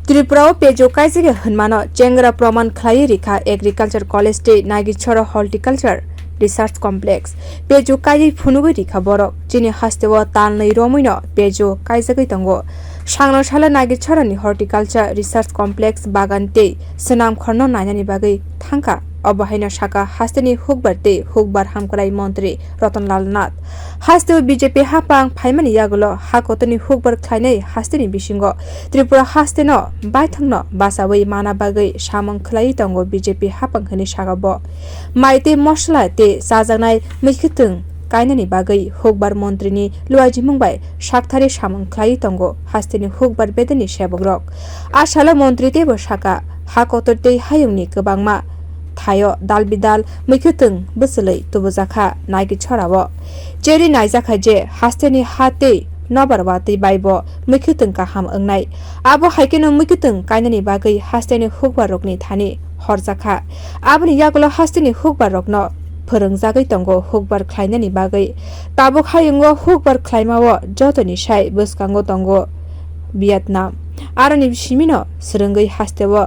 Tripura Peugeot काइजिगे हनमानो चेंगरा प्रमाण खलाई रिखा agriculture college टे नागिछरा horticulture research complex Peugeot काइजि फुनुगै रिखा बरक जिनि हास्तेव तालनै रमैनो Peugeot काइजगै तंगो सांग्रं साला नागिछरानि हॉर्टिकल्चर रिसर्च कॉम्प्लेक्स बागान ते सनाम खर्न नायनानि बागै thangkha अबहायना शाखा हास्तेनि hukbar te hukbar hamkrai montri Ratan Lal Nath haste BJP hapang phaimani yagulo hakotoni hukbar khlainai hasteni bisingo Tripura haste no baithangno basawai mana bagai samung khlai tango BJP hapang hini sagabo maite mosla te sajangnai Mwikhutung kainani bagai hukbar montri ni luaji mungbai sakthari samung khlai tango hasteni hukbar bedeni sebagrok ashala montri te bo saka hakotorte hayungni kobangma थायो दाल Bidal Mwikhutung बसलै तुबुजाखा नागिछराबो Jerry नाइजाखा जे हास्तेनि हाते नबरवाति बाइबो Mwikhutung kaham अंगनाय आबो हाइकेनो Mwikhutung काइनानि बागै हास्तेनि hukbar रokनि थानि हरजाखा आबनि यागलो हास्तेनि hukbar रokनो फोरोंजागै तंगो hukbar ख्लाइनानि बागै Tabo खायंगो hukbar khwlaimao जतनि साइ बसकांगो तंगो Vietnam आरनि सिमिनो सरंगै हास्तेबो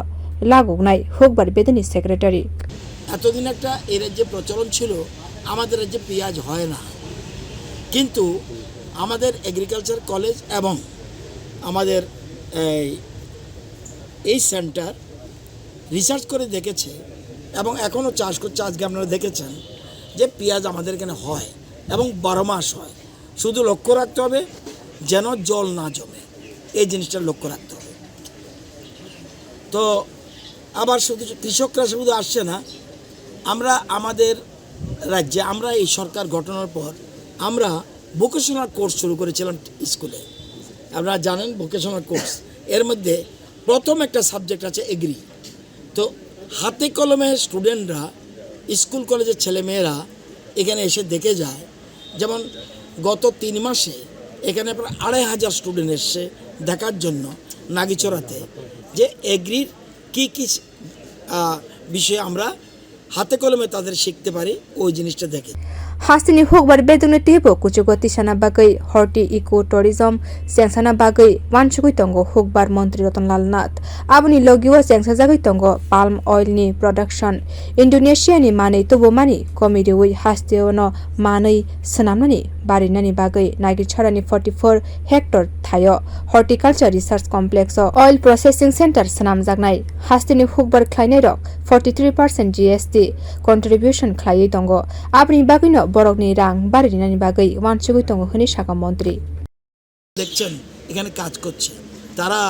लागुगनाय hukbar bedeni secretary এতদিন একটা এই রাজ্যে প্রচলন ছিল আমাদের রাজ্যে পেঁয়াজ হয় না কিন্তু আমাদের এগ্রিকালচার কলেজ এবং আমাদের এই সেন্টার রিসার্চ করে দেখেছে এবং এখনও চাষ করছে আজকে আপনারা দেখেছেন যে পেঁয়াজ আমাদের এখানে হয় এবং 12 মাস হয় শুধু লক্ষ্য রাখতে হবে যেন জল না জমে এই জিনিসটা লক্ষ্য রাখতে হবে তো আবার শুধু কৃষকরা শুধু আসছে না আমরা আমাদের রাজ্যে আমরা এই সরকার গঠনের পর আমরা ভোকেশনাল কোর্স শুরু করেছিলাম স্কুলে আপনারা জানেন ভোকেশনাল কোর্স এর মধ্যে প্রথম একটা সাবজেক্ট আছে এগ্রি তো হাতে কলমে স্টুডেন্টরা স্কুল কলেজের ছেলেমেয়েরা এখানে এসে দেখে যায় যেমন গত 3 মাসে এখানে প্রায় 2500 স্টুডেন্ট এসে দেখার জন্য নাগিছড়াতে যে এগ্রির কি কি বিষয়ে আমরা হাতে কলমে তাদের শিখতে পারি ওই জিনিসটা দেখে हास्तिनि hukbar bedungni tebo kuchugoti sana bagai horti eco tourism sengsana bagai wansugui tongo hukbar montri Ratan Lal Nath abuni logiwa sengsa jagai tongo palm oil ni production Indonesia ni manei tobo mani komiriwi hastiono manei sanamnani barinani bagai Nagichhara ni 44 hectare thayo horticulture research complex oil processing center sanam jagnai hastini hukbar khlainai rok 43% GST contribution khlai tongo abuni bagino বরকনি রাং বাড়িনানি বাগৈ ওয়ানসুগৈ তঙ্গ হনি শাখা মন্ত্রী দেখছেন এখানে কাজ করছে তারা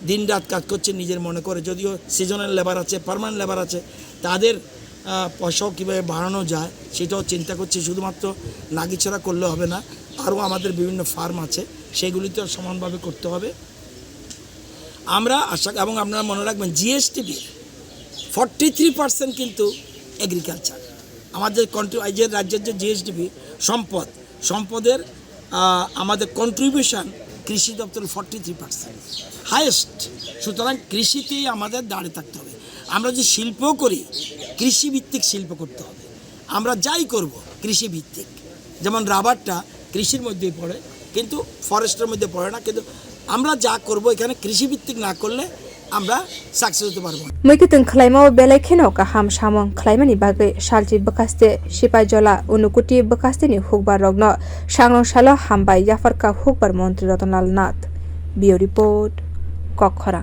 দিনরাত কাজ করছে নিজের মনে করে যদিও সিজনাল লেবার আছে পার্মানেন্ট লেবার আছে তাদের পয়সাও কীভাবে বাড়ানো যায় সেটাও চিন্তা করছে শুধুমাত্র নাগিছড়া করলে হবে না আরও আমাদের বিভিন্ন ফার্ম আছে সেগুলিতেও সমানভাবে করতে হবে আমরা আশা এবং আপনারা মনে রাখবেন জিএসটিভি 43% কিন্তু এগ্রিকালচার আমাদের রাজ্যের যে জিএসডিপি সম্পদের আমাদের কন্ট্রিবিউশন কৃষি দপ্তরের 43% হাইয়েস্ট সুতরাং কৃষিতেই আমাদের দাঁড়িয়ে থাকতে হবে আমরা যে শিল্প করি কৃষিভিত্তিক শিল্প করতে হবে আমরা যাই করব কৃষিভিত্তিক যেমন রাবারটা কৃষির মধ্যেই পড়ে কিন্তু ফরেস্টের মধ্যে পড়ে না কিন্তু আমরা যা করব এখানে কৃষিভিত্তিক না করলে আমরা সাকসেস হতে পারবো Mwikhutung khwlaimao belai kheno kaham samung khwlaimani bagai Salchi bwkhaste Shipahijala Unakoti bwkhaste ni hukbar rokno Sangrong salo hambai yapharkha hukbar montri Ratan Lal Nath bio report Kokkhara।